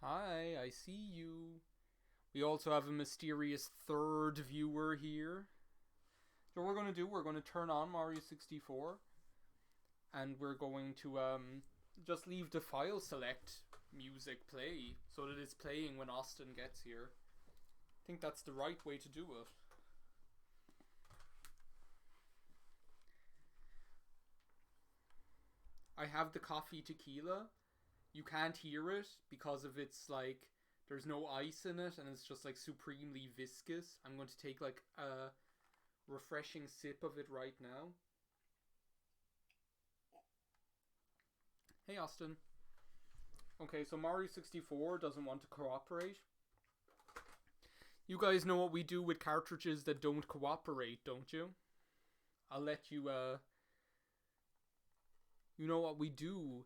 Hi, I see you. We also have a mysterious third viewer here. So what we're going to do, we're going to turn on Mario 64 and we're going to just leave the file select music play so that it's playing when Austin gets here. I think that's the right way to do it. I have the coffee tequila. You can't hear it because of its like there's no ice in it and it's just like supremely viscous. I'm going to take like a refreshing sip of it right now. Hey Austin. Okay, so Mario 64 doesn't want to cooperate. You guys know what we do with cartridges that don't cooperate, don't you? I'll let you you know what we do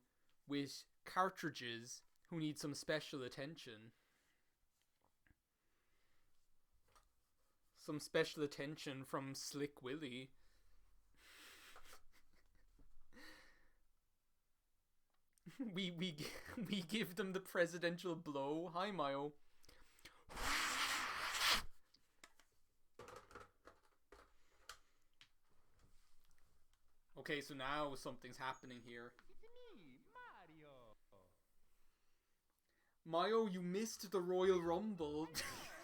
with cartridges who need some special attention. Some special attention from Slick Willy. we we give them the presidential blow. Hi Mayo. Okay, so now something's happening here. It's me, Mario. Mayo, you missed the Royal Rumble.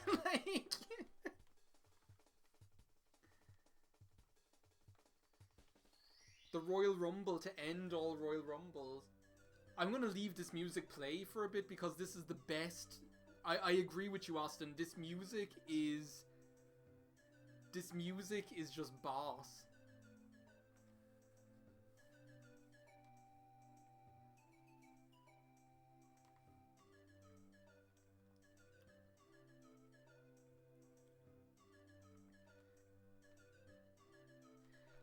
Like, the Royal Rumble to end all Royal Rumbles. I'm gonna leave this music play for a bit because this is the best. I agree with you, Austin. This music is just boss.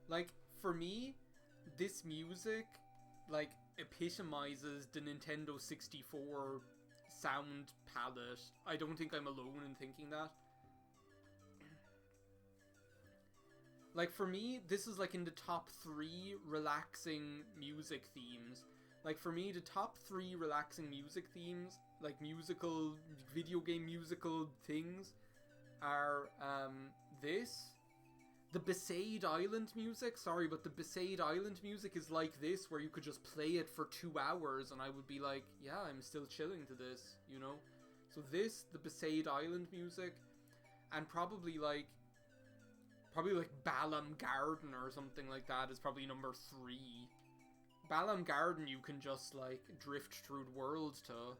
Like, for me, this music, like, epitomizes the Nintendo 64 sound palette. I don't think I'm alone in thinking that. Like, for me, this is, like, in the top 3 relaxing music themes. Like, for me, the top 3 relaxing music themes, like, musical, video game musical things, are, this. The Besaid Island music, sorry, but the Besaid Island music is like this, where you could just play it for 2 hours and I would be like, yeah, I'm still chilling to this, you know? So this, the Besaid Island music, and probably like Balam Garden or something like that is probably number 3. Balam Garden you can just like drift through the world to.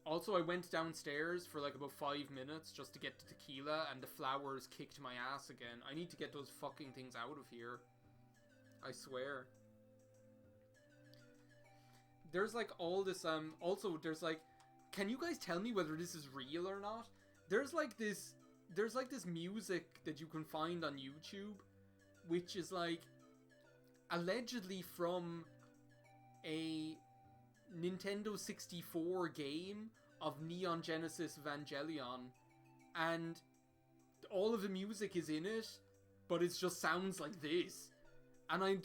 Also, I went downstairs for like about 5 minutes just to get to tequila, and the flowers kicked my ass again. I need to get those fucking things out of here. I swear. There's like all this, also there's like, can you guys tell me whether this is real or not? There's like this music that you can find on YouTube, which is like, allegedly from a Nintendo 64 game of Neon Genesis Evangelion, and all of the music is in it, but it just sounds like this. And I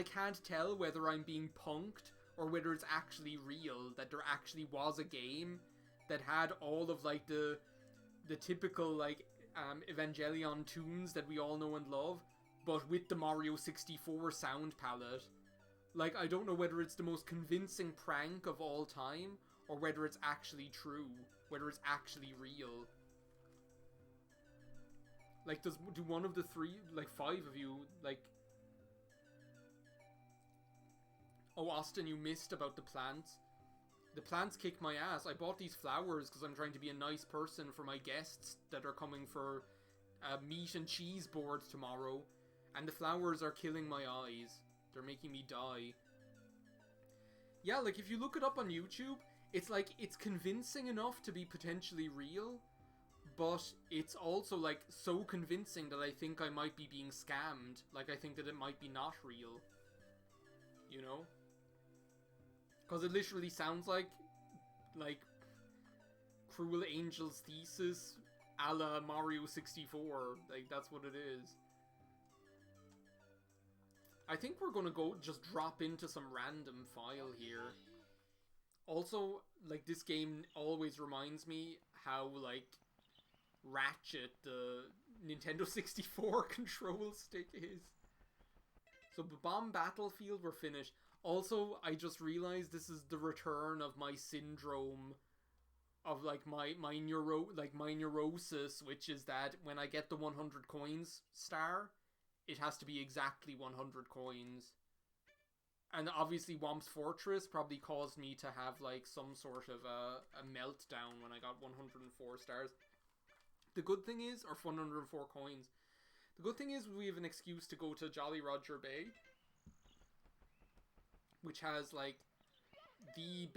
can't tell whether I'm being punked or whether it's actually real, that there actually was a game that had all of like the typical like Evangelion tunes that we all know and love, but with the Mario 64 sound palette. Like, I don't know whether it's the most convincing prank of all time, or whether it's actually true, whether it's actually real. Like, do one of the 3, like 5 of you, like... Oh, Austin, you missed about the plants. The plants kick my ass. I bought these flowers because I'm trying to be a nice person for my guests that are coming for meat and cheese board tomorrow, and the flowers are killing my eyes. They're making me die. Yeah, like, if you look it up on YouTube, it's like, it's convincing enough to be potentially real, but it's also, like, so convincing that I think I might be being scammed. Like, I think that it might be not real. You know? Because it literally sounds like, Cruel Angel's Thesis a la Mario 64. Like, that's what it is. I think we're gonna go just drop into some random file here. Also, like, this game always reminds me how, like, ratchet the Nintendo 64 control stick is. So, Bomb Battlefield, we're finished. Also, I just realized this is the return of my syndrome of, like, my neurosis, which is that when I get the 100 coins star, it has to be exactly 100 coins. And obviously Womp's Fortress probably caused me to have, like, some sort of a meltdown when I got 104 stars. The good thing is, or 104 coins, the good thing is we have an excuse to go to Jolly Roger Bay, which has, like, the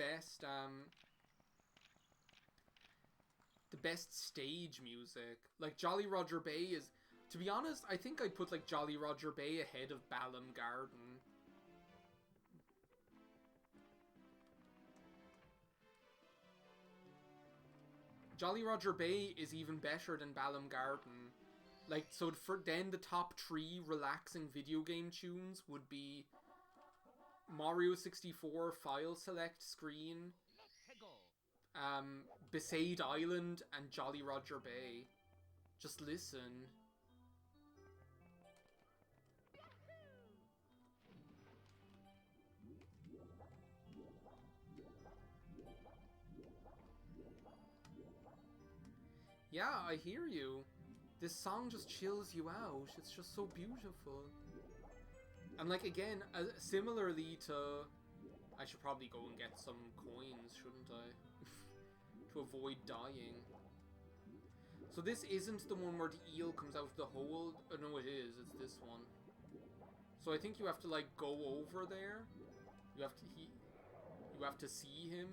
best stage music. Like, Jolly Roger Bay is, to be honest, I think I'd put, like, Jolly Roger Bay ahead of Balam Garden. Jolly Roger Bay is even better than Balam Garden. Like, so for then the top 3 relaxing video game tunes would be Mario 64 File Select Screen, Besaid Island, and Jolly Roger Bay. Just listen. Yeah, I hear you. This song just chills you out. It's just so beautiful. And, like, again, similarly to... I should probably go and get some coins, shouldn't I? To avoid dying. So this isn't the one where the eel comes out of the hole. Oh, no, it is. It's this one. So I think you have to, like, go over there. You have to see him.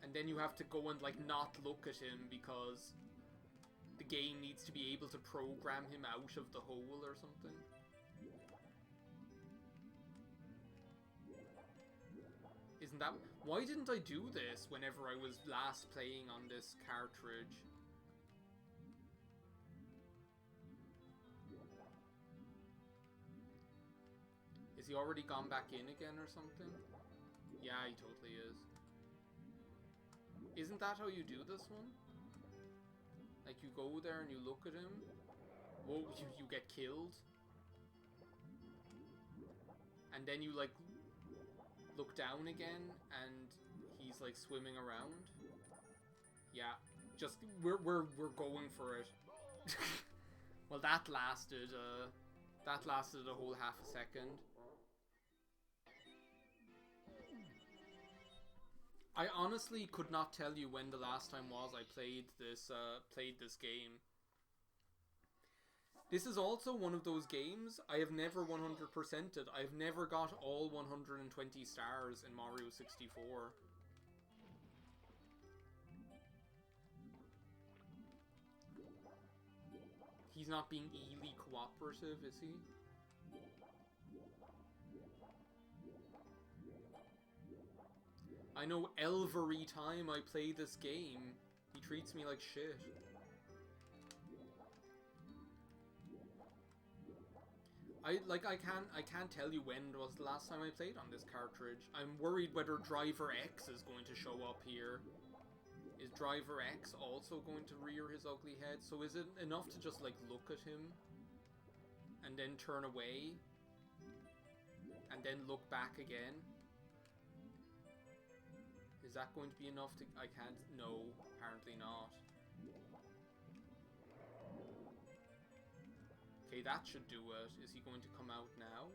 And then you have to go and, like, not look at him because the game needs to be able to program him out of the hole or something. Isn't that... Why didn't I do this whenever I was last playing on this cartridge? Is he already gone back in again or something? Yeah, he totally is. Isn't that how you do this one? Like, you go there and you look at him. Whoa, you get killed. And then you, like, look down again and he's, like, swimming around. Yeah, just, we're going for it. Well, that lasted a whole half a second. I honestly could not tell you when the last time was I played this game. This is also one of those games I have never 100%ed. I've never got all 120 stars in Mario 64. He's not being eely cooperative, is he? I know every time I play this game, he treats me like shit. I can't tell you when was the last time I played on this cartridge. I'm worried whether Driver X is going to show up here. Is Driver X also going to rear his ugly head? So is it enough to just, like, look at him and then turn away and then look back again? Is that going to be enough to... I can't... No, apparently not. Okay, that should do it. Is he going to come out now?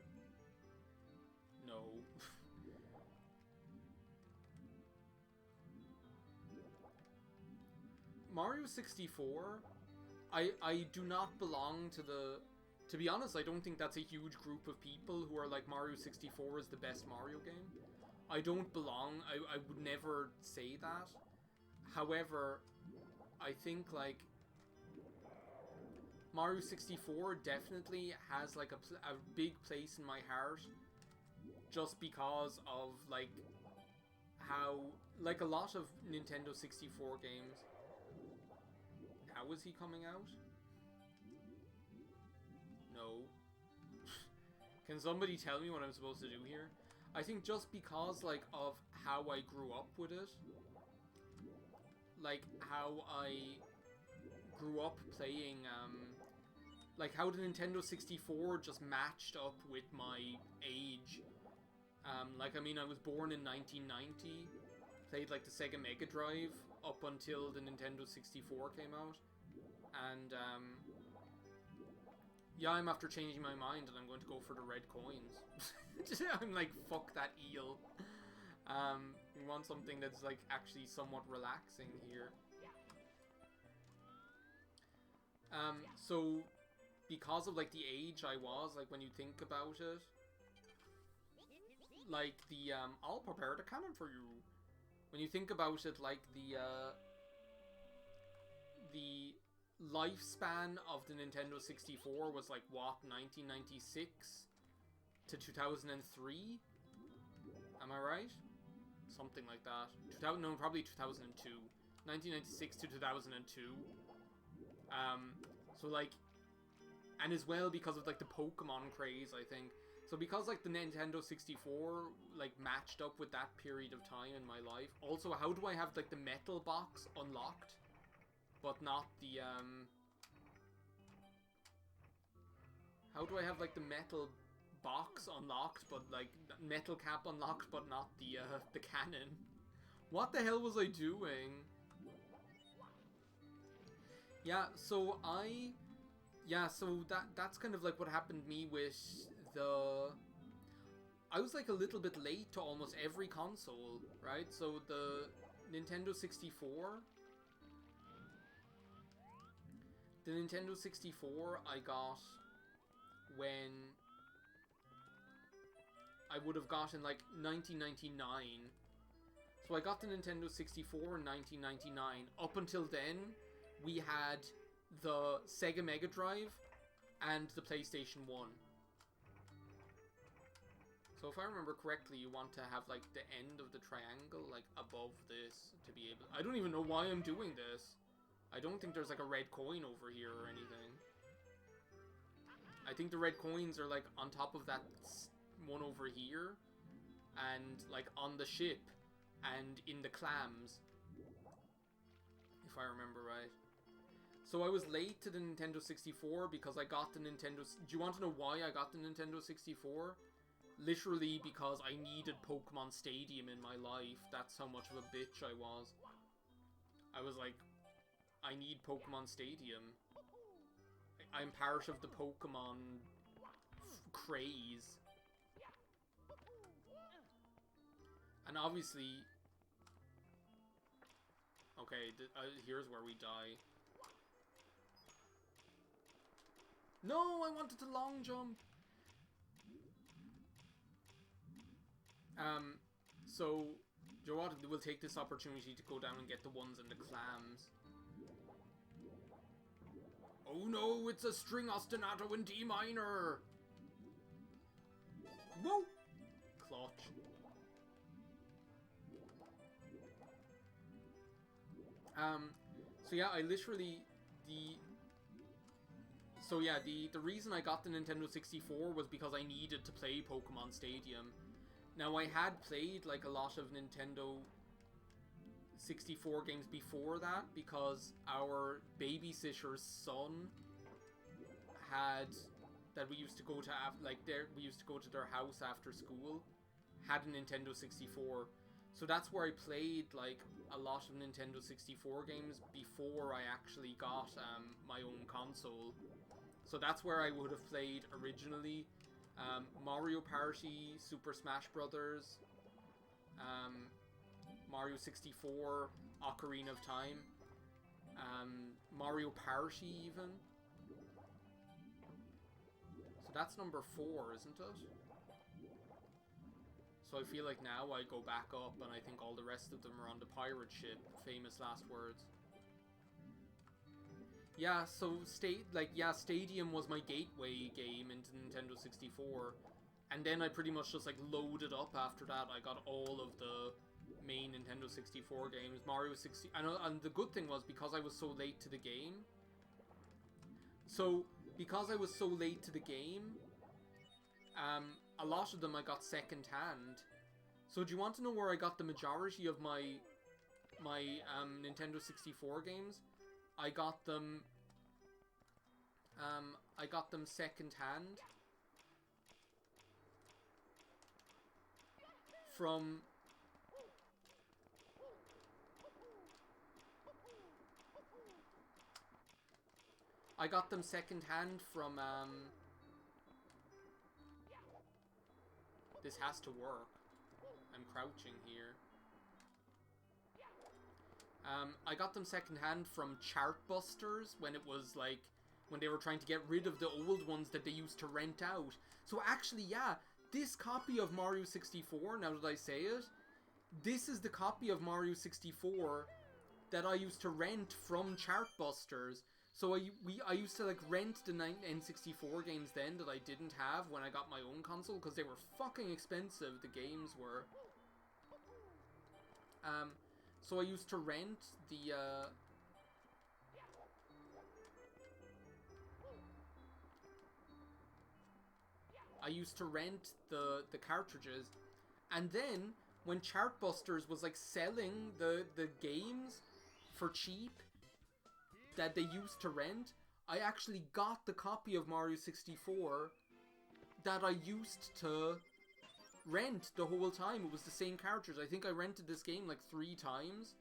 No. Mario 64, I do not belong to the... To be honest, I don't think that's a huge group of people who are like Mario 64 is the best Mario game. I don't belong, I would never say that. However, I think, like, Mario 64 definitely has, like, a big place in my heart just because of, like, how, like, a lot of Nintendo 64 games. How is he coming out? No. Can somebody tell me what I'm supposed to do here? I think just because, like, of how I grew up with it, like, how I grew up playing, like, how the Nintendo 64 just matched up with my age. Like, I mean, I was born in 1990, played, like, the Sega Mega Drive up until the Nintendo 64 came out, and, yeah, I'm after changing my mind, and I'm going to go for the red coins. I'm like, fuck that eel. We want something that's, like, actually somewhat relaxing here. So, because of, like, the age I was, like, when you think about it, like, the, I'll prepare the cannon for you. When you think about it, like, the lifespan of the Nintendo 64 was, like, what, 1996 to 2003? Am I right? Something like that. No, probably 2002. 1996 to 2002. So, like, and as well because of, like, the Pokemon craze, I think. So because, like, the Nintendo 64, like, matched up with that period of time in my life. Also, how do I have, like, the metal box unlocked, but not the, how do I have, like, the metal box unlocked, but, like, metal cap unlocked, but not the cannon? What the hell was I doing? Yeah, so that's kind of like what happened to me with I was like a little bit late to almost every console, right? So the Nintendo 64, I got when I would have gotten like 1999. So I got the Nintendo 64 in 1999. Up until then, we had the Sega Mega Drive and the PlayStation 1. So if I remember correctly, you want to have like the end of the triangle like above this to be able... I don't even know why I'm doing this. I don't think there's like a red coin over here or anything. I think the red coins are like on top of that one over here, and like on the ship and in the clams, if I remember right. So I was late to the Nintendo 64 because I got the Nintendo... Do you want to know why I got the Nintendo 64? Literally because I needed Pokemon Stadium in my life. That's how much of a bitch I was. I was like, I need Pokemon Stadium. I'm part of the Pokemon craze. And obviously... Okay, here's where we die. No, I wanted to long jump! So, Joe, what, we'll take this opportunity to go down and get the ones in the clams. Oh no, it's a string ostinato in D minor! Whoa! Clutch. So yeah, I literally, the reason I got the Nintendo 64 was because I needed to play Pokemon Stadium. Now, I had played, like, a lot of Nintendo 64 games before that, because our babysitter's son that we used to go to, we used to go to their house after school, had a Nintendo 64. So that's where I played, like, a lot of Nintendo 64 games before I actually got my own console. So that's where I would have played originally. Mario Party, Super Smash Brothers, Mario 64, Ocarina of Time, Mario Party even. So that's number 4, isn't it? So I feel like now I go back up and I think all the rest of them are on the pirate ship. Famous last words. Yeah, so Stadium was my gateway game into Nintendo 64. And then I pretty much just like loaded up after that. I got all of the main Nintendo 64 games. Mario 60... And the good thing was, because I was so late to the game... a lot of them I got second hand. So do you want to know where I got the majority of my Nintendo 64 games? I got them second hand from this has to work. I'm crouching here. I got them secondhand from Chartbusters when it was like, when they were trying to get rid of the old ones that they used to rent out. So actually, yeah, this copy of Mario 64, now that I say it, this is the copy of Mario 64 that I used to rent from Chartbusters. So I used to like rent the N64 games then that I didn't have when I got my own console, because they were fucking expensive, the games were. So I used to rent the, cartridges, and then when Chartbusters was like selling the games for cheap that they used to rent, I actually got the copy of Mario 64 that I used to rent the whole time. It was the same cartridge. I think I rented this game like 3 times.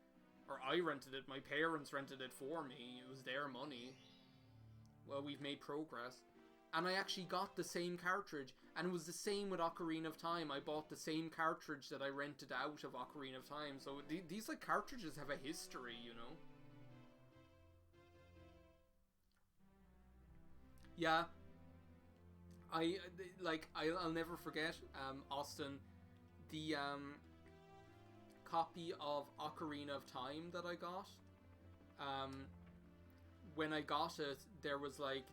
Or I rented it, my parents rented it for me. It was their money. Well, we've made progress. And I actually got the same cartridge. And it was the same with Ocarina of Time. I bought the same cartridge that I rented out of Ocarina of Time. So these like cartridges have a history, you know? Yeah. I'll never forget, Austin, the copy of Ocarina of Time that I got. When I got it, there was like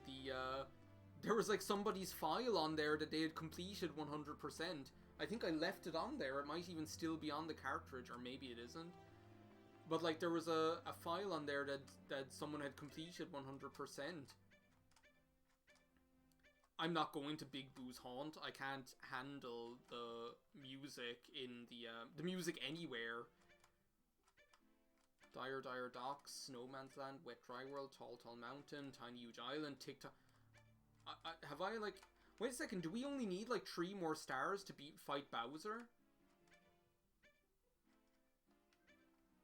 somebody's file on there that they had completed 100%. I think I left it on there. It might even still be on the cartridge, or maybe it isn't. But like there was a file on there that someone had completed 100%. I'm not going to Big Boo's Haunt. I can't handle the music in the music anywhere. Dire Dire Docks, Snowman's Land, Wet Dry World, Tall Tall Mountain, Tiny Huge Island, TikTok. Have I like... Wait a second, do we only need like 3 more stars to fight Bowser?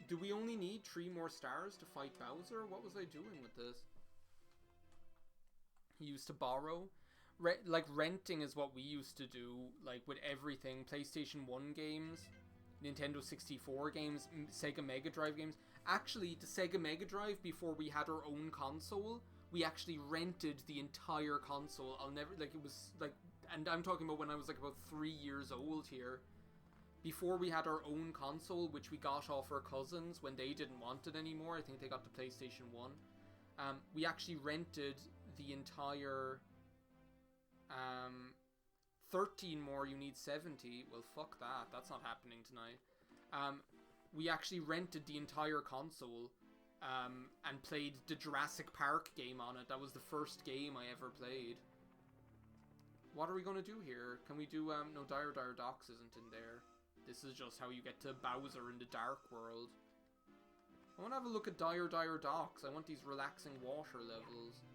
Do we only need 3 more stars to fight Bowser? What was I doing with this? He used to borrow. Like renting is what we used to do, like with everything. PlayStation 1 games, Nintendo 64 games, Sega Mega Drive games. Actually, the Sega Mega Drive, before we had our own console, we actually rented the entire console. It was like, and I'm talking about when I was like about 3 years old here. Before we had our own console, which we got off our cousins when they didn't want it anymore. I think they got the PlayStation 1. We actually rented the entire... 13 more, you need 70. Well, fuck that. That's not happening tonight. We actually rented the entire console and played the Jurassic Park game on it. That was the first game I ever played. What are we going to do here? Can we do... no, Dire Dire Docks isn't in there. This is just how you get to Bowser in the Dark World. I want to have a look at Dire Dire Docks. I want these relaxing water levels.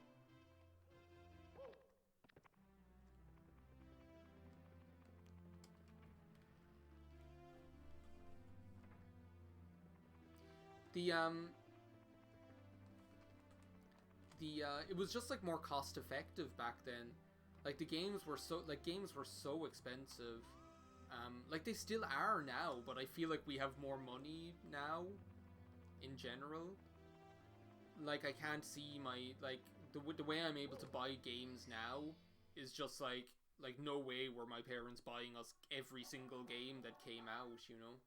It was just like more cost effective back then. Like the games were so expensive. Like they still are now, but I feel like we have more money now in general. Like I can't see the way I'm able to buy games now is just like no way were my parents buying us every single game that came out, you know.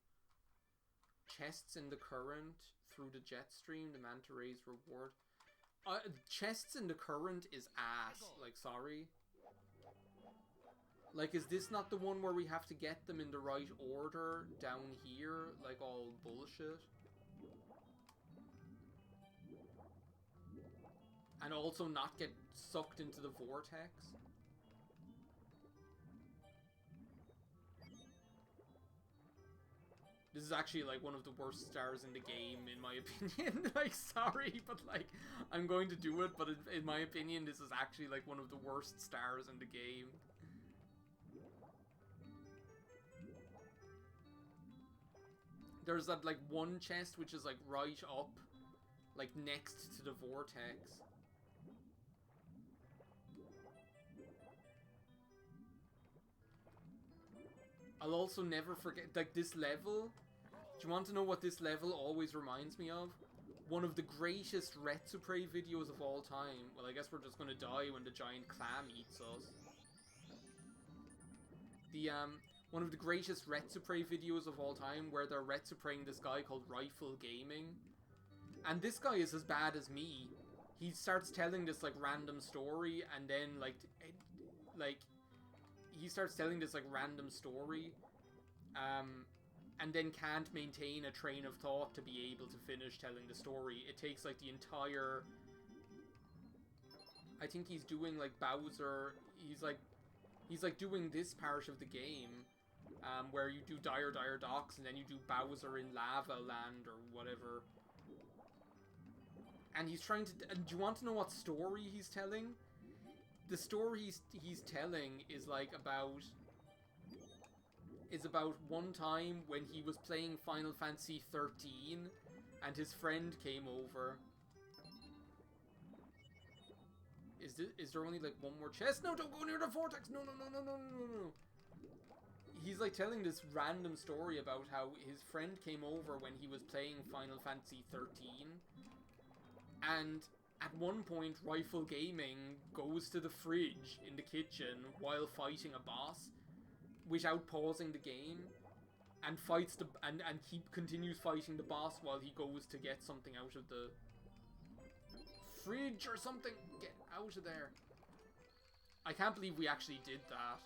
Chests in the current through the jet stream, the manta ray's reward. Chests in the current is ass. Like, sorry. Like, is this not the one where we have to get them in the right order down here? Like, all bullshit? And also not get sucked into the vortex? This is actually, like, one of the worst stars in the game, in my opinion. Like, sorry, but, like, I'm going to do it, but in my opinion, this is actually, like, one of the worst stars in the game. There's that, like, one chest which is, like, right up, like, next to the vortex. I'll also never forget, like, this level. Do you want to know what this level always reminds me of? One of the greatest Retsupray videos of all time. Well, I guess we're just gonna die when the giant clam eats us. One of the greatest Retsupray videos of all time, where they're Retsupraying this guy called Rifle Gaming. And this guy is as bad as me. He starts telling this, like, random story, and then, like, he starts telling this, like, random story, and then can't maintain a train of thought to be able to finish telling the story. It takes, like, the entire... I think he's doing, like, Bowser... He's, like, doing this part of the game, where you do Dire Dire Docks, and then you do Bowser in Lava Land, or whatever. And he's trying to... And do you want to know what story he's telling? The story he's telling is, like, about one time when he was playing Final Fantasy 13 and his friend came over. Is there only, like, one more chest? No, don't go near the vortex! No, no, no, no, no, no, no. He's, like, telling this random story about how his friend came over when he was playing Final Fantasy 13, and at one point, Rifle Gaming goes to the fridge in the kitchen while fighting a boss, without pausing the game, and fights the and continues fighting the boss while he goes to get something out of the fridge or something. Get out of there! I can't believe we actually did that.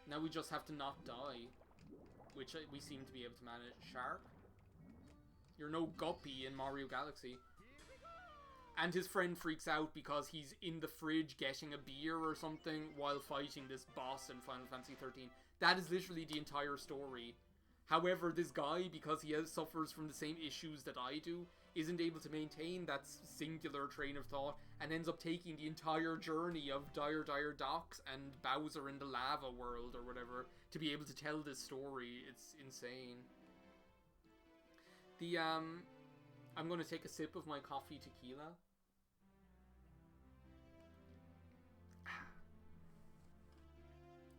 Now we just have to not die, which we seem to be able to manage. Shark, you're no guppy in Mario Galaxy. And his friend freaks out because he's in the fridge getting a beer or something while fighting this boss in Final Fantasy 13. That is literally the entire story. However, this guy, because he suffers from the same issues that I do, isn't able to maintain that singular train of thought and ends up taking the entire journey of Dire Dire Docks and Bowser in the Lava World or whatever to be able to tell this story. It's insane. I'm going to take a sip of my coffee tequila.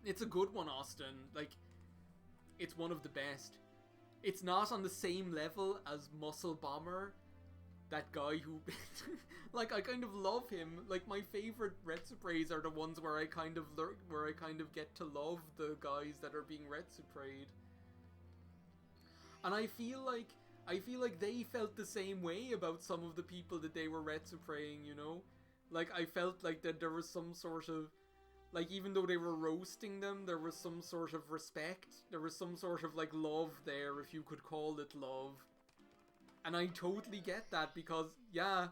It's a good one, Austin. Like, it's one of the best. It's not on the same level as Muscle Bomber. That guy who... like, I kind of love him. Like, my favorite Retsuprays are the ones where I kind of get to love the guys that are being Retsuprayed. And I feel like they felt the same way about some of the people that they were Retsupraying, you know? Like, I felt like that there was some sort of... Like, even though they were roasting them, there was some sort of respect. There was some sort of, like, love there, if you could call it love. And I totally get that because, yeah,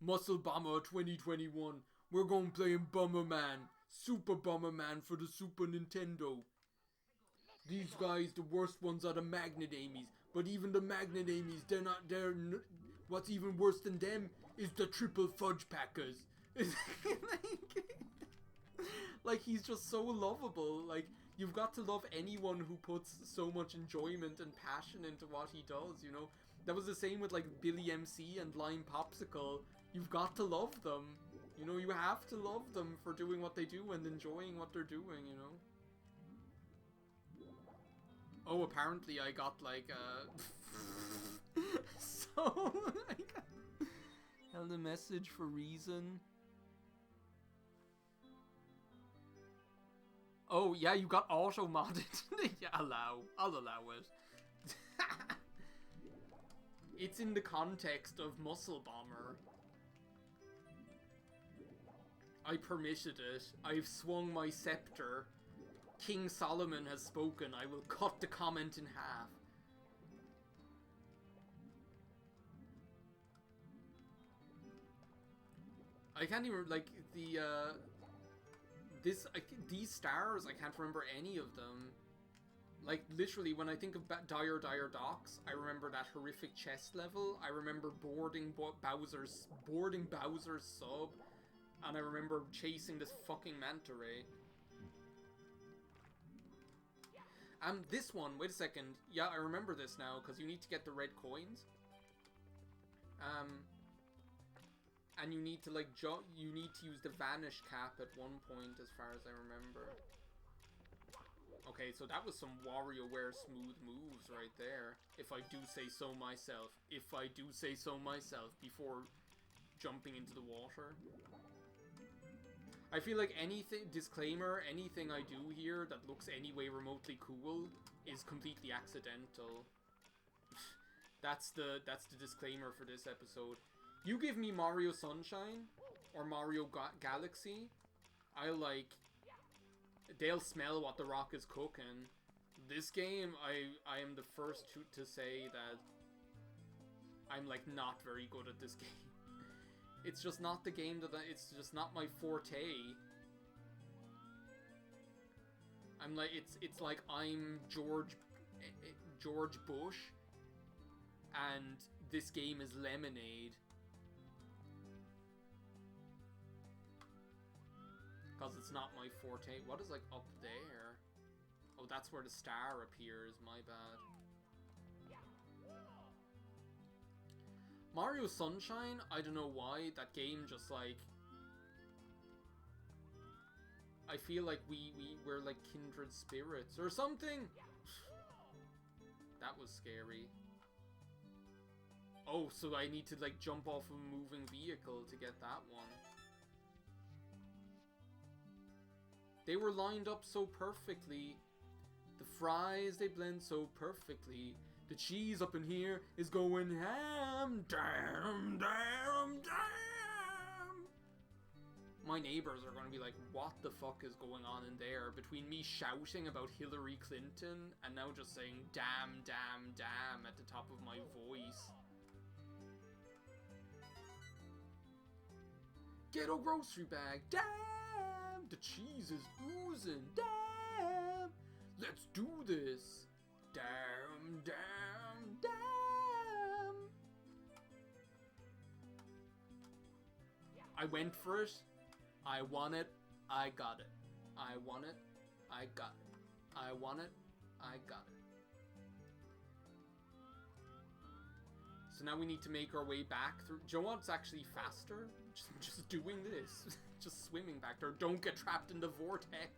Muscle Bomber 2021. We're going playing Bomberman. Super Bomberman for the Super Nintendo. These guys, the worst ones are the Magnet Amies. But even the Magnet Amies, what's even worse than them is the Triple Fudge Packers. Like, he's just so lovable. Like, you've got to love anyone who puts so much enjoyment and passion into what he does, you know? That was the same with, like, Billy MC and Lime Popsicle. You've got to love them. You know, you have to love them for doing what they do and enjoying what they're doing, you know? Oh, apparently I got, like, so, I held a message for reason. Oh, yeah, you got auto-modded. Yeah, I'll allow it. It's in the context of Muscle Bomber. I permitted it. I've swung my scepter. King Solomon has spoken. I will cut the comment in half. I can't even, like, these stars, I can't remember any of them. Like, literally, when I think of Dire Docks, I remember that horrific chest level. I remember boarding Bowser's sub. And I remember chasing this fucking manta ray. This one, wait a second. Yeah, I remember this now, because you need to get the red coins. And you need to, like, you need to use the vanish cap at one point, as far as I remember. Okay, so that was some WarioWare smooth moves right there. If I do say so myself. If I do say so myself, before jumping into the water. I feel like anything, disclaimer, anything I do here that looks any way remotely cool is completely accidental. That's the disclaimer for this episode. You give me Mario Sunshine or Mario Galaxy, they'll smell what the rock is cooking. This game, I am the first to say that I'm like not very good at this game. It's just not the game it's just not my forte. I'm like, it's like I'm George Bush, and this game is Lemonade. Because it's not my forte. What is, like, up there? Oh, that's where the star appears. My bad. Mario Sunshine, I don't know why. That game just, like... I feel like we're, like, kindred spirits or something. That was scary. Oh, so I need to, like, jump off a moving vehicle to get that one. They were lined up so perfectly. The fries, they blend so perfectly. The cheese up in here is going ham. Damn, damn, damn. My neighbors are going to be like, what the fuck is going on in there? Between me shouting about Hillary Clinton and now just saying damn, damn, damn at the top of my voice. Ghetto grocery bag. Damn. The cheese is oozing. Damn! Let's do this. Damn, damn, damn! I went for it. I won it. I got it. I won it. I got it. I won it. I got it. So now we need to make our way back through. Do you know what's actually faster? Just doing this. Just swimming back there. Don't get trapped in the vortex.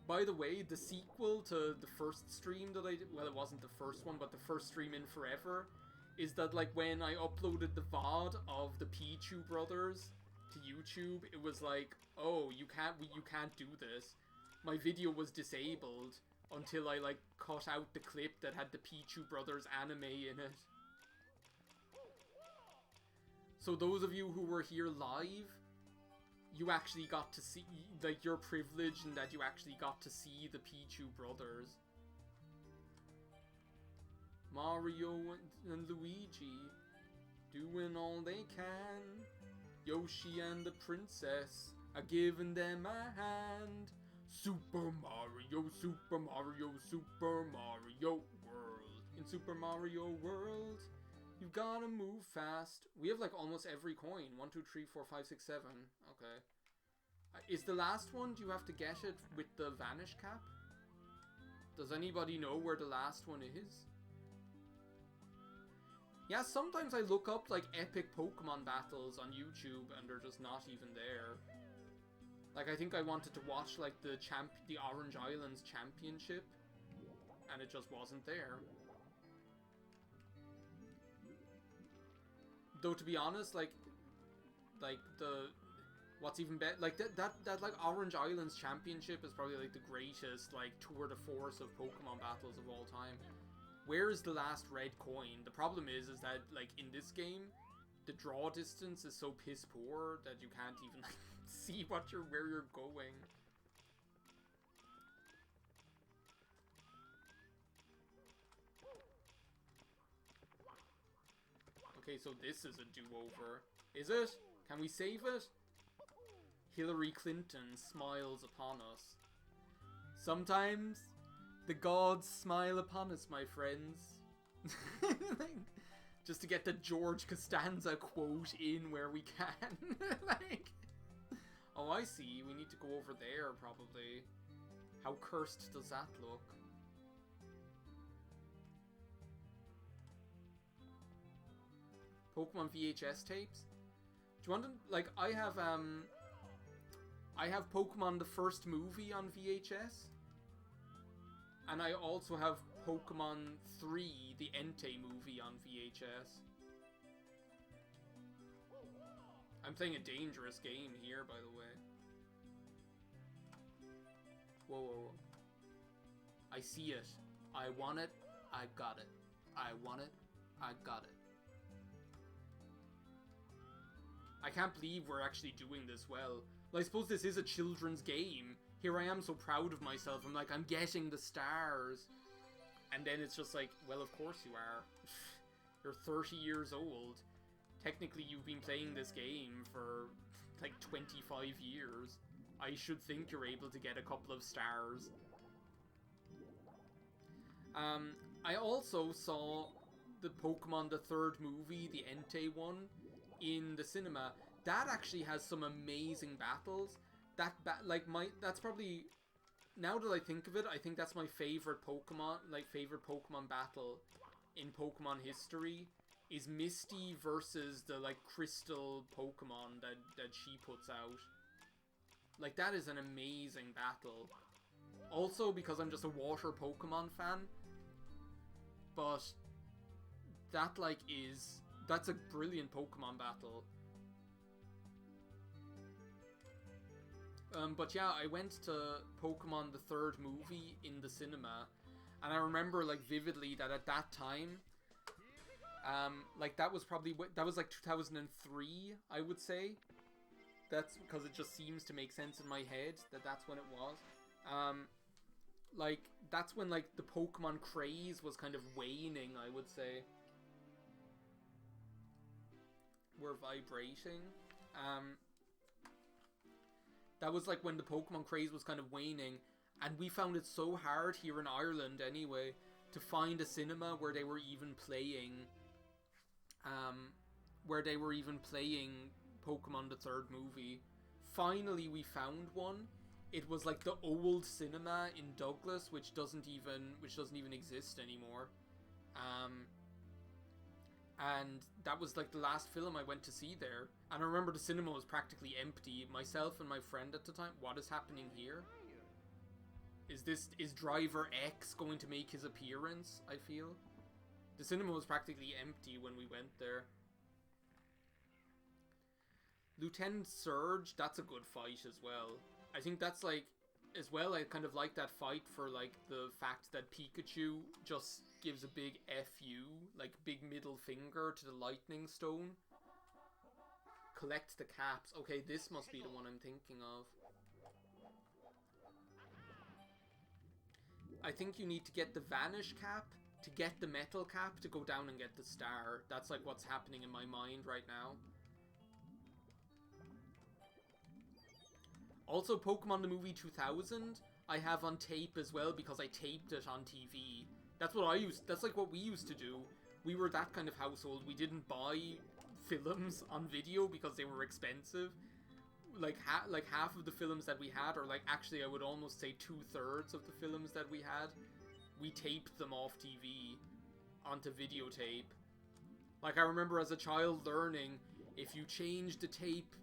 By the way, the sequel to the first stream that I did, well, it wasn't the first one, but the first stream in forever, is that, like, when I uploaded the VOD of the Pichu brothers to YouTube, it was like, oh, you can't do this. My video was disabled until I, like, cut out the clip that had the Pichu brothers anime in it. So those of you who were here live, you actually got to see, like, you're privileged in that you actually got to see the Pichu brothers. Mario and Luigi doing all they can. Yoshi and the princess are giving them a hand. Super Mario, Super Mario, Super Mario World. In Super Mario World, you've gotta move fast. We have, like, almost every coin. 1, 2, 3, 4, 5, 6, 7. Okay. Is the last one, do you have to get it with the vanish cap? Does anybody know where the last one is? Yeah, sometimes I look up, like, epic Pokemon battles on YouTube and they're just not even there. Like, I think I wanted to watch, like, the Orange Islands Championship, and it just wasn't there. Though, to be honest, like what's even better, like, that like, Orange Islands Championship is probably, like, the greatest, like, tour de force of Pokemon battles of all time. Where is the last red coin? The problem is that, like, in this game, the draw distance is so piss poor that you can't even, like, see where you're going. Okay, so this is a do-over. Is it? Can we save it? Hillary Clinton smiles upon us. Sometimes the gods smile upon us, my friends. Like, just to get the George Costanza quote in where we can. Like, oh, I see. We need to go over there, probably. How cursed does that look? Pokemon VHS tapes? Do you want to, like, I have Pokemon the first movie on VHS. And I also have Pokemon 3, the Entei movie on VHS. I'm playing a dangerous game here, by the way. Whoa, whoa, whoa. I see it. I want it. I got it. I want it. I got it. I can't believe we're actually doing this well. Well, I suppose this is a children's game. Here I am so proud of myself. I'm like, I'm getting the stars. And then it's just like, well, of course you are. You're 30 years old. Technically, you've been playing this game for like 25 years. I should think you're able to get a couple of stars. I also saw the Pokemon the third movie, the Entei one, in the cinema. That actually has some amazing battles. That's probably, now that I think of it, I think that's my favorite Pokemon battle in Pokemon history is Misty versus the like crystal Pokemon that she puts out. Like, that is an amazing battle. Also because I'm just a water Pokemon fan, but that that's a brilliant Pokemon battle. But yeah, I went to Pokemon the third movie in the cinema, and I remember like vividly that at that time, like that was like 2003, I would say. That's because it just seems to make sense in my head that that's when it was. Like that's when like the Pokemon craze was kind of waning, I would say. We're vibrating. That was like when the Pokemon craze was kind of waning, and we found it so hard here in Ireland anyway to find a cinema where they were even playing Pokemon the third movie. Finally we found one. It was like the old cinema in Douglas, which doesn't even exist anymore. And that was like the last film I went to see there. And I remember the cinema was practically empty. Myself and my friend at the time, what is happening here? Is Driver X going to make his appearance, I feel? The cinema was practically empty when we went there. Lieutenant Surge, that's a good fight as well. I think that's like, as well, I kind of like that fight for like the fact that Pikachu just gives a big FU, like big middle finger to the Lightning Stone. Collect the caps. Okay, this must be the one I'm thinking of. I think you need to get the Vanish cap to get the Metal cap to go down and get the star. That's like what's happening in my mind right now. Also, Pokemon the movie 2000, I have on tape as well because I taped it on TV. That's like what we used to do. We were that kind of household. We didn't buy films on video because they were expensive. Like half of the films that we had, or like actually I would almost say 2/3 of the films that we had, we taped them off TV onto videotape. Like I remember as a child learning, if you change the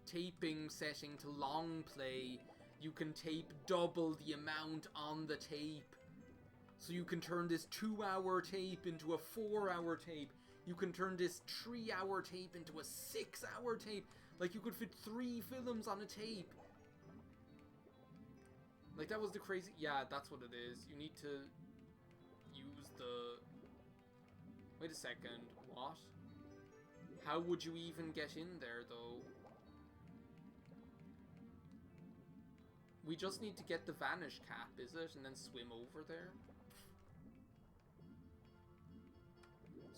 taping setting to long play, you can tape double the amount on the tape. So you can turn this 2-hour tape into a 4-hour tape. You can turn this 3-hour tape into a 6-hour tape. Like you could fit 3 films on a tape. Like that was the crazy... Yeah, that's what it is. You need to use the... Wait a second. What? How would you even get in there, though? We just need to get the Vanish cap, is it? And then swim over there?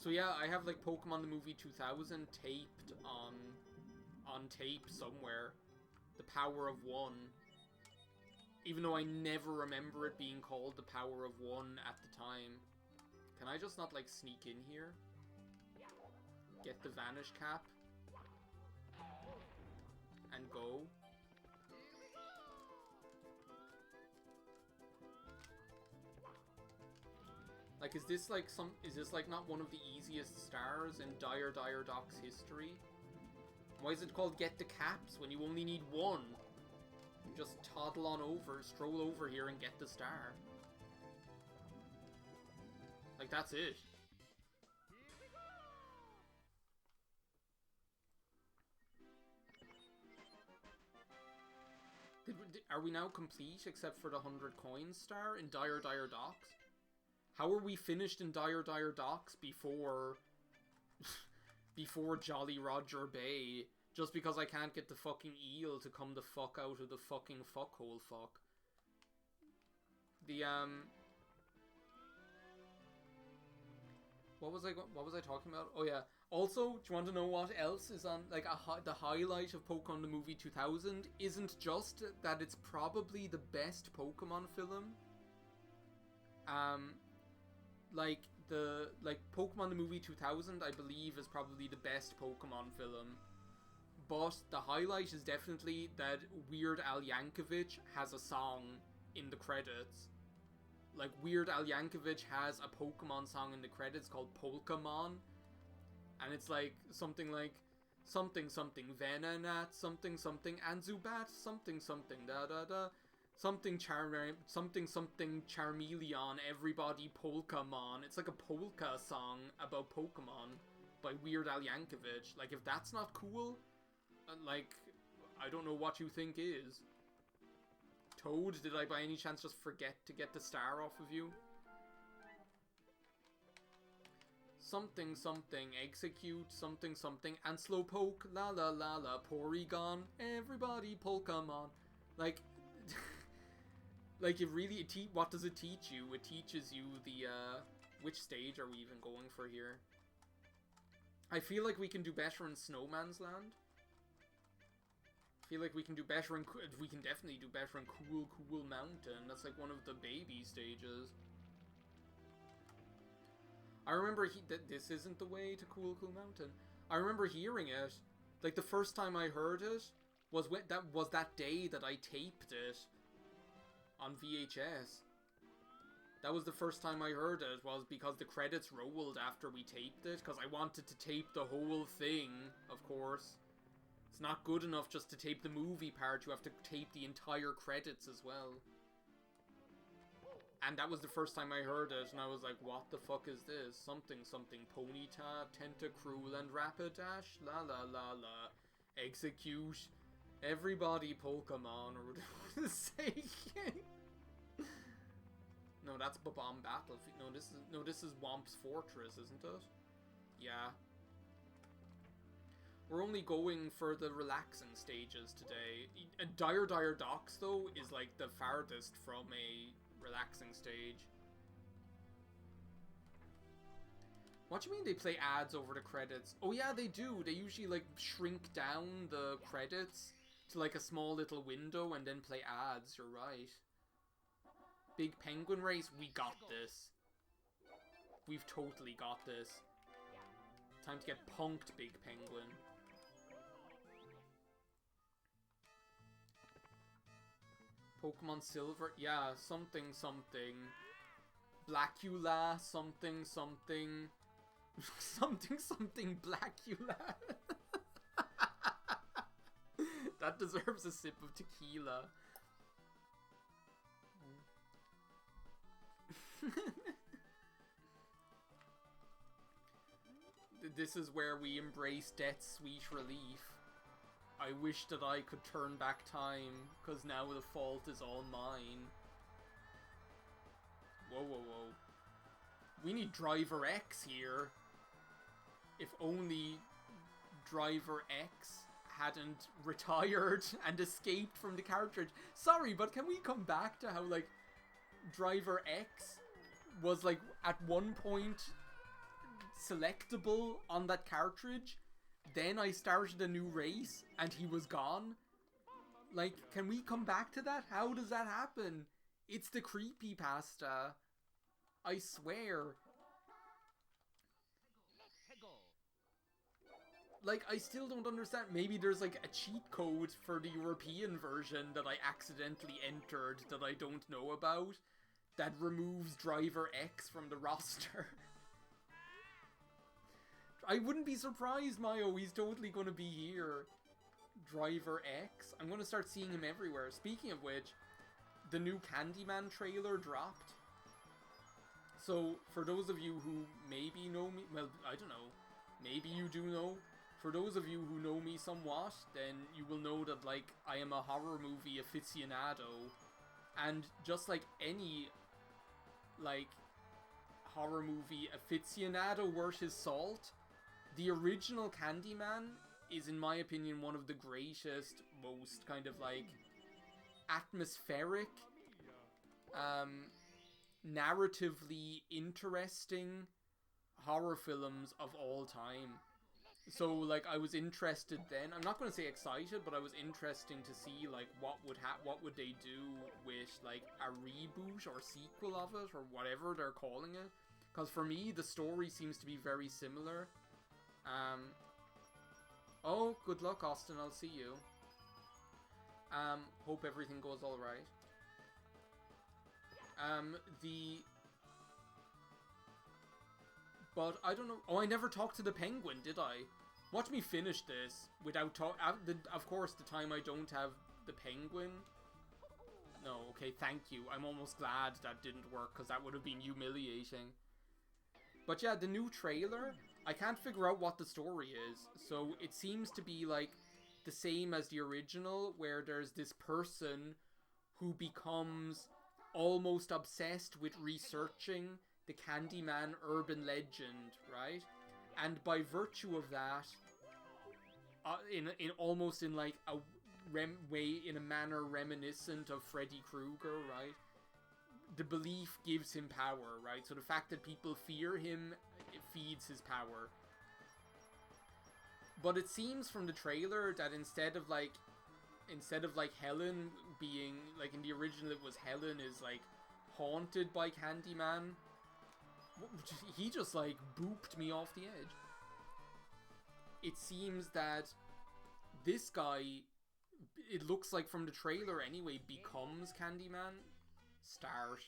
So yeah, I have like Pokemon the movie 2000 taped on tape somewhere. The Power of One. Even though I never remember it being called the Power of One at the time. Can I just not, like, sneak in here? Get the Vanish Cap? And go? Like, is this like not one of the easiest stars in Dire Doc's history? Why is it called Get the Caps when you only need one? You just toddle on over, stroll over here and get the star. Like, that's it. Are we now complete except for the 100 coins star in Dire Docks? How are we finished in Dire Docks before before Jolly Roger Bay, just because I can't get the fucking eel to come the fuck out of the fucking fuckhole fuck? The what was I talking about? Oh yeah. Also, do you want to know what else is on, like, the highlight of Pokemon the Movie 2000 isn't just that it's probably the best Pokemon film. Like Pokemon the Movie 2000, I believe, is probably the best Pokemon film. But the highlight is definitely that Weird Al Yankovic has a song in the credits. Like, Weird Al Yankovic has a Pokemon song in the credits called Polkamon. And it's like something something Venonat, something Anzubat, something da da da, something Charmeleon, everybody Polkamon. It's like a polka song about Pokemon by Weird Al Yankovic. Like, if that's not cool, like, I don't know what you think is. Toad, did I by any chance just forget to get the star off of you? Something, execute, something, and Slowpoke, la la la la, Porygon, everybody Pokemon. Like, like, it really, what does it teach you? It teaches you the, which stage are we even going for here? I feel like we can do better in Snowman's Land. I feel like we can do better in, we can definitely do better in Cool Mountain. That's like one of the baby stages. I remember that this isn't the way to Cool Mountain. I remember hearing it. Like, the first time I heard it was that day that I taped it on VHS. That was the first time I heard it, was because the credits rolled after we taped it, because I wanted to tape the whole thing, of course. It's not good enough just to tape the movie part, you have to tape the entire credits as well. And that was the first time I heard it, and I was like, what the fuck is this? Something, Ponyta, Tentacruel, and Rapidash, la la la la. Execute, everybody Pokemon, or whatever to say. No, that's Babam Battlefield. No, this is Womp's Fortress, isn't it? Yeah. We're only going for the relaxing stages today. Dire Docks, though, is like the farthest from a relaxing stage. What do you mean they play ads over the credits? Oh yeah, they do. They usually, like, shrink down the credits to, like, a small little window and then play ads. You're right. Big Penguin Race, we got this. We've totally got this. Time to get punked, Big Penguin. Pokemon Silver, yeah, something. Blackula, something. something Blackula. That deserves a sip of tequila. This is where we embrace death's sweet relief. I wish that I could turn back time, because now the fault is all mine. Whoa. We need Driver X here. If only Driver X hadn't retired and escaped from the cartridge. Sorry, but can we come back to how, like, Driver X was, like, at one point selectable on that cartridge? Then I started a new race, and he was gone. Like, can we come back to that? How does that happen? It's the creepypasta. I swear. Like, I still don't understand. Maybe there's like a cheat code for the European version that I accidentally entered that I don't know about that removes Driver X from the roster. I wouldn't be surprised, Mayo. He's totally going to be here. Driver X. I'm going to start seeing him everywhere. Speaking of which, the new Candyman trailer dropped. So, for those of you who maybe know me, well, I don't know, maybe you do know. For those of you who know me somewhat, then you will know that, like, I am a horror movie aficionado. And just like any, like, horror movie aficionado worth his salt, the original Candyman is, in my opinion, one of the greatest, most kind of, like, atmospheric, narratively interesting horror films of all time. So, like, I was interested then. I'm not going to say excited, but I was interested to see, like, what would they do with, like, a reboot or sequel of it, or whatever they're calling it. Because for me, the story seems to be very similar. Oh, good luck, Austin. I'll see you. Hope everything goes alright. But I don't know. Oh, I never talked to the penguin, did I? Watch me finish this without of course, the time I don't have the penguin. No, okay, thank you. I'm almost glad that didn't work, because that would have been humiliating. But yeah, the new trailer, I can't figure out what the story is. So it seems to be like the same as the original, where there's this person who becomes almost obsessed with researching the Candyman urban legend, right? And by virtue of that, in almost in like a in a manner reminiscent of Freddy Krueger, right? The belief gives him power, right? So the fact that people fear him, it feeds his power. But it seems from the trailer that instead of like Helen being, like, in the original it was Helen is like haunted by Candyman. He just like booped me off the edge. It seems that this guy, it looks like from the trailer anyway, becomes Candyman. Start.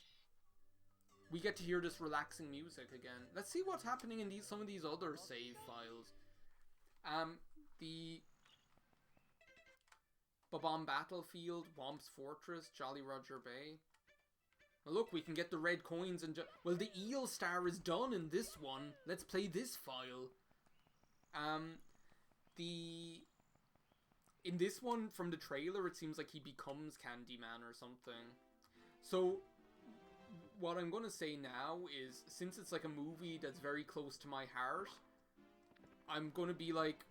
We get to hear this relaxing music again. Let's see what's happening in some of these other save files. The Bob-omb Battlefield, Womp's Fortress, Jolly Roger Bay. Well, look, we can get the red coins and well, the eel star is done in this one. Let's play this file. In this one, from the trailer, it seems like he becomes Candyman or something. So, what I'm going to say now is, since it's like a movie that's very close to my heart, I'm going to be like,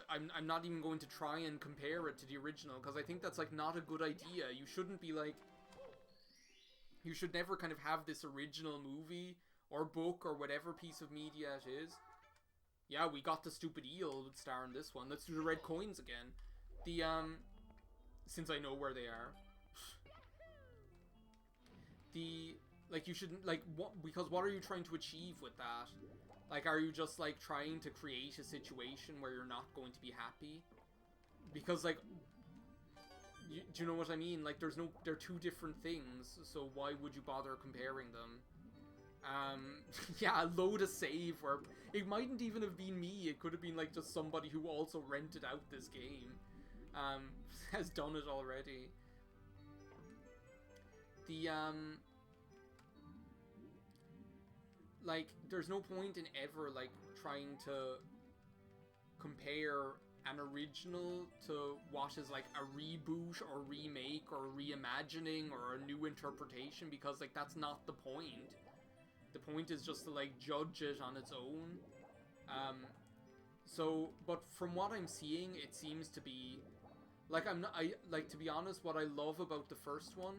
I'm not even going to try and compare it to the original, because I think that's like not a good idea. You shouldn't be like, you should never kind of have this original movie or book or whatever piece of media it is. Yeah, we got the stupid eel star in this one. Let's do the red coins again. Since I know where they are. Like, you shouldn't, like, because what are you trying to achieve with that? Like, are you just, like, trying to create a situation where you're not going to be happy? Because, like, do you know what I mean? Like, they're two different things, so why would you bother comparing them? Yeah, load a save where it mightn't even have been me. It could have been like just somebody who also rented out this game, has done it already. Like, there's no point in ever like trying to compare an original to what is like a reboot or remake or reimagining or a new interpretation, because like that's not the point. The point is just to like judge it on its own. So, but from what I'm seeing, it seems to be like, to be honest, what I love about the first one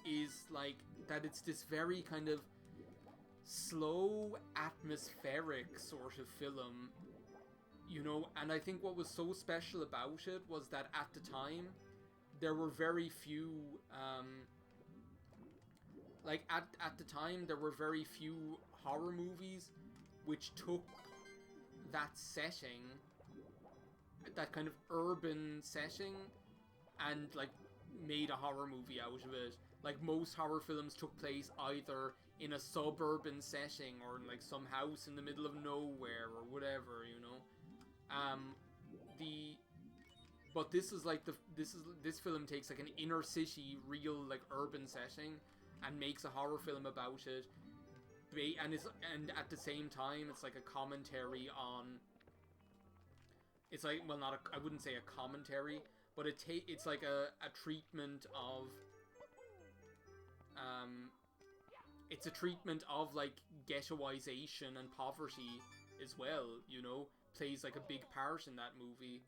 is like that it's this very kind of slow, atmospheric sort of film, you know, and I think what was so special about it was that at the time, there were very few, like, at the time, there were very few horror movies which took that setting, that kind of urban setting, and, like, made a horror movie out of it. Like, most horror films took place either in a suburban setting or in, like, some house in the middle of nowhere or whatever, you know? But this is like this film takes like an inner city, real, like, urban setting and makes a horror film about it. And at the same time, it's like a commentary on. It's like, well, not a, I wouldn't say a commentary, but it's like a treatment of. It's a treatment of, like, ghettoization and poverty as well. You know, plays like a big part in that movie.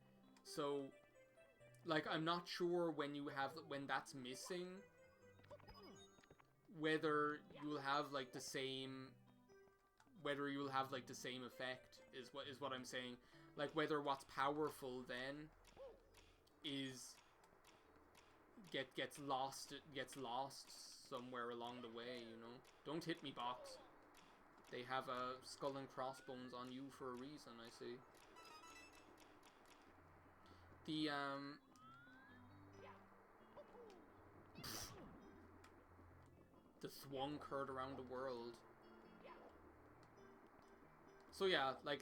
So, like, I'm not sure when that's missing, whether you'll have like the same effect is what I'm saying. Like, whether what's powerful then is gets lost somewhere along the way, you know. Don't hit me, box. They have a skull and crossbones on you for a reason, I see. The Thwunk heard around the world. So yeah, like,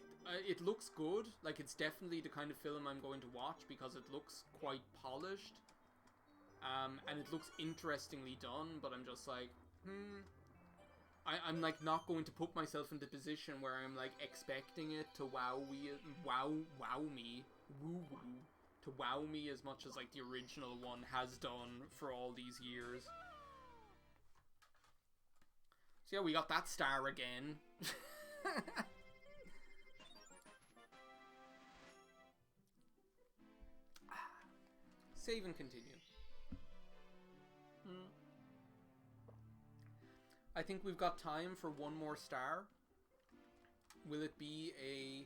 it looks good. Like, it's definitely the kind of film I'm going to watch because it looks quite polished. And it looks interestingly done, but I'm just like, I'm like not going to put myself in the position where I'm like expecting it to wow me as much as like the original one has done for all these years. So yeah, we got that star again. Save and continue. I think we've got time for one more star. Will it be a...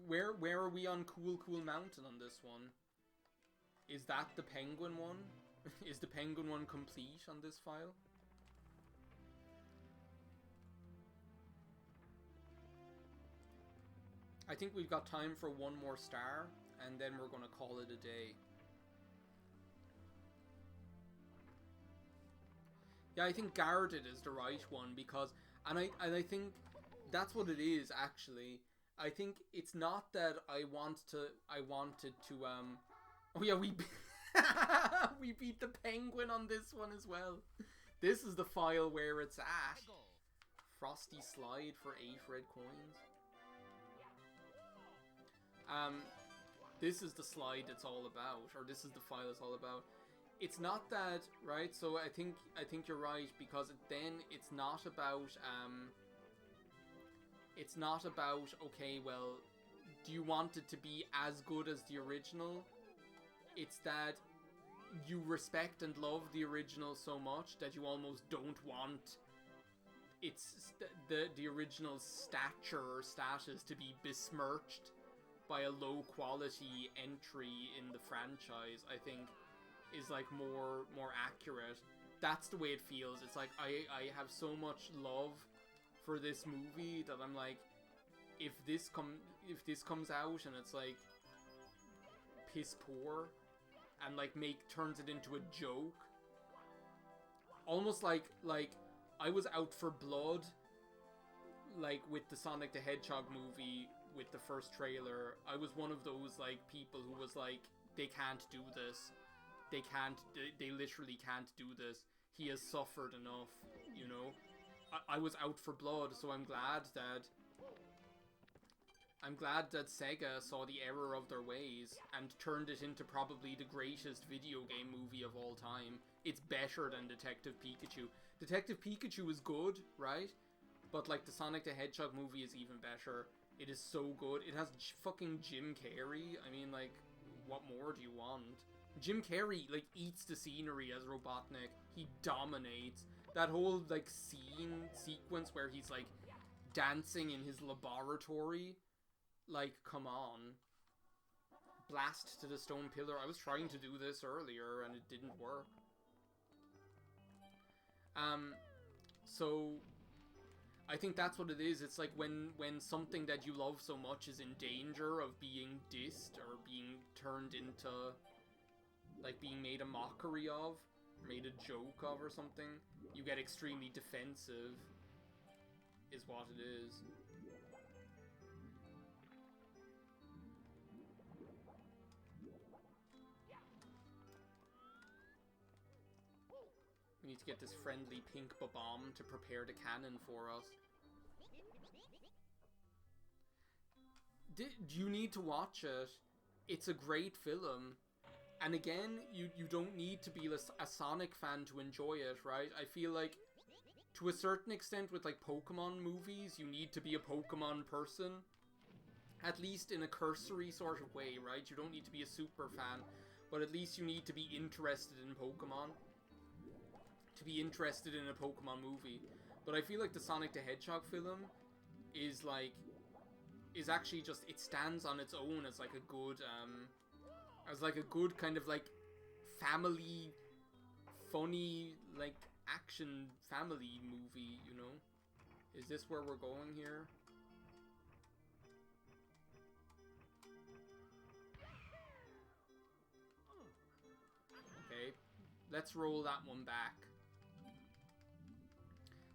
Where are we on Cool Mountain on this one? Is that the penguin one? Is the penguin one complete on this file? I think we've got time for one more star, and then we're gonna call it a day. Yeah, I think Guarded is the right one because, and I think that's what it is actually. I think it's not that I wanted to oh yeah, we we beat the penguin on this one as well. This is the file where it's at. Frosty Slide for 8 red coins. This is the slide it's all about, or this is the file it's all about. It's not that, right? So I think you're right, because then it's not about okay, well, do you want it to be as good as the original? It's that you respect and love the original so much that you almost don't want the original stature or status to be besmirched by a low quality entry in the franchise. I think is like more accurate. That's the way it feels. It's like I have so much love for this movie that I'm like, if this comes out and it's like piss poor and like turns it into a joke, almost like I was out for blood, like with the Sonic the Hedgehog movie with the first trailer. I was one of those like people who was like, they can't do this. They literally can't do this. He has suffered enough, you know. I was out for blood, so I'm glad that Sega saw the error of their ways and turned it into probably the greatest video game movie of all time. It's better than Detective Pikachu. Detective Pikachu is good, right? But like the Sonic the Hedgehog movie is even better. It is so good. It has fucking Jim Carrey. I mean, like, what more do you want? Jim Carrey, like, eats the scenery as Robotnik. He dominates. That whole, like, sequence where he's, like, dancing in his laboratory. Like, come on. blast to the stone pillar. I was trying to do this earlier and it didn't work. So I think that's what it is. It's like when something that you love so much is in danger of being dissed or being turned into, like, being made a mockery of, made a joke of or something, you get extremely defensive, is what it is. We need to get this friendly pink bomb to prepare the cannon for us. You need to watch it. It's a great film. And again, you don't need to be a Sonic fan to enjoy it, right? I feel like, to a certain extent with, like, Pokemon movies, you need to be a Pokemon person. At least in a cursory sort of way, right? You don't need to be a super fan, but at least you need to be interested in Pokemon. To be interested in a Pokemon movie. But I feel like the Sonic the Hedgehog film is, like, is actually just, it stands on its own as, like, a good, kind of, like, family, funny, like, action family movie, you know? Is this where we're going here? Okay, let's roll that one back.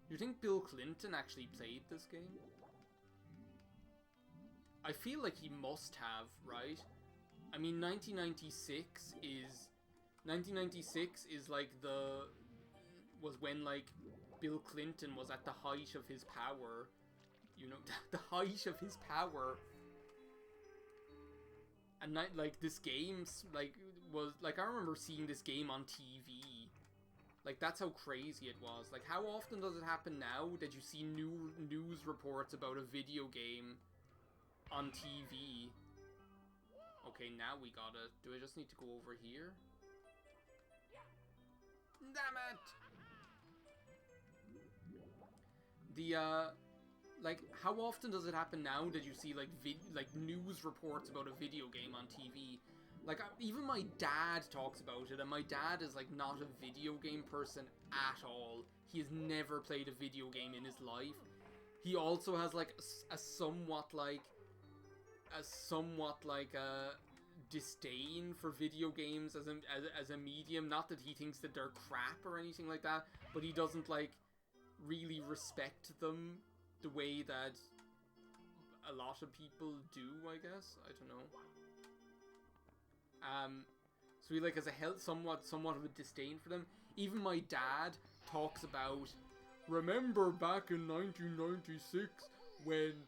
Do you think Bill Clinton actually played this game? I feel like he must have, right? I mean, 1996 is like was when, like, Bill Clinton was at the height of his power. You know, the height of his power. And, like, this game, like, was, like, I remember seeing this game on TV. Like, that's how crazy it was. Like, how often does it happen now that you see news reports about a video game on TV? Okay, now we got it. Do I just need to go over here? Damn it! Like, how often does it happen now that you see, like, news reports about a video game on TV? Like, even my dad talks about it, and my dad is, like, not a video game person at all. He has never played a video game in his life. He also has, like, a somewhat disdain for video games as a medium. Not that he thinks that they're crap or anything like that, but he doesn't, like, really respect them the way that a lot of people do, I guess. I don't know. So he, like, has somewhat of a disdain for them. Even my dad talks about, remember back in 1996 when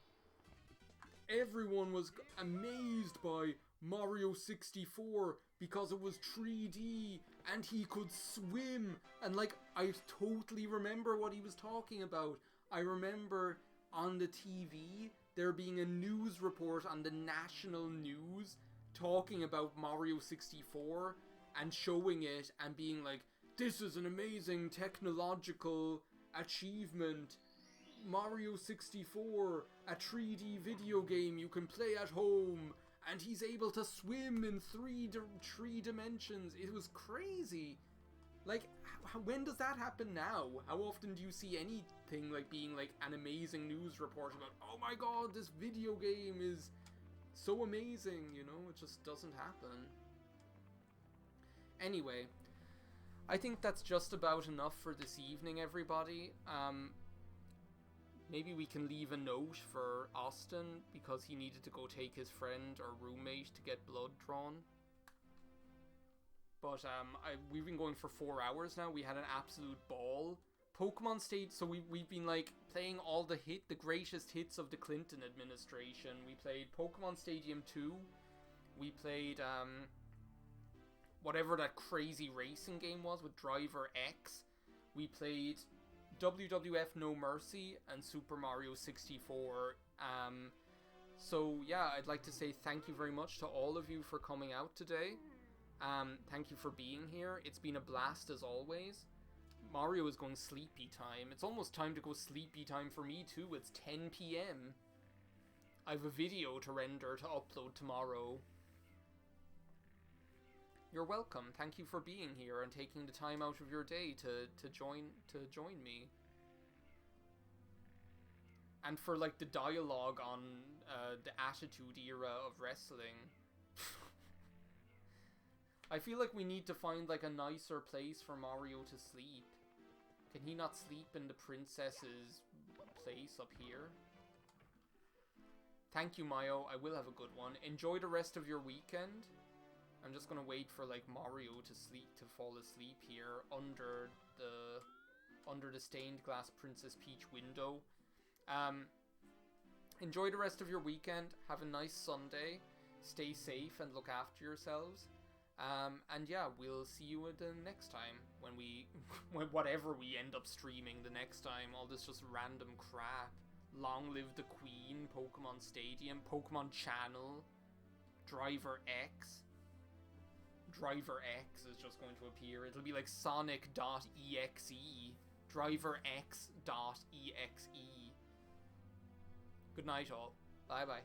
everyone was amazed by Mario 64 because it was 3D and he could swim. And, like, I totally remember what he was talking about. I remember on the TV there being a news report on the national news talking about Mario 64 and showing it and being like, this is an amazing technological achievement. Mario 64, a 3D video game you can play at home, and he's able to swim in three dimensions. It was crazy. Like, when does that happen now? How often do you see anything like being like an amazing news report about, oh my god, this video game is so amazing, you know? It just doesn't happen. Anyway, I think that's just about enough for this evening, everybody. Maybe we can leave a note for Austin because he needed to go take his friend or roommate to get blood drawn. But we've been going for 4 hours now. We had an absolute ball. Pokemon State, so we've been like playing all the greatest hits of the Clinton administration. We played Pokemon Stadium 2. We played whatever that crazy racing game was with Driver X. We played WWF No Mercy and Super Mario 64. So yeah, I'd like to say thank you very much to all of you for coming out today. Thank you for being here. It's been a blast as always. Mario is going sleepy time. It's almost time to go sleepy time for me too. It's 10 p.m. I have a video to render to upload tomorrow. You're welcome. Thank you for being here and taking the time out of your day to join me. And for like the dialogue on the Attitude Era of wrestling. I feel like we need to find like a nicer place for Mario to sleep. Can he not sleep in the princess's place up here? Thank you, Mayo. I will have a good one. Enjoy the rest of your weekend. I'm just gonna wait for like Mario to fall asleep here under the stained glass Princess Peach window. Enjoy the rest of your weekend. Have a nice Sunday. Stay safe and look after yourselves. And yeah, we'll see you the next time when whatever we end up streaming the next time. All this just random crap. Long live the Queen, Pokemon Stadium, Pokemon Channel, Driver X. Driver X is just going to appear. It'll be like Sonic.exe. Driver X.exe. Good night all. Bye bye.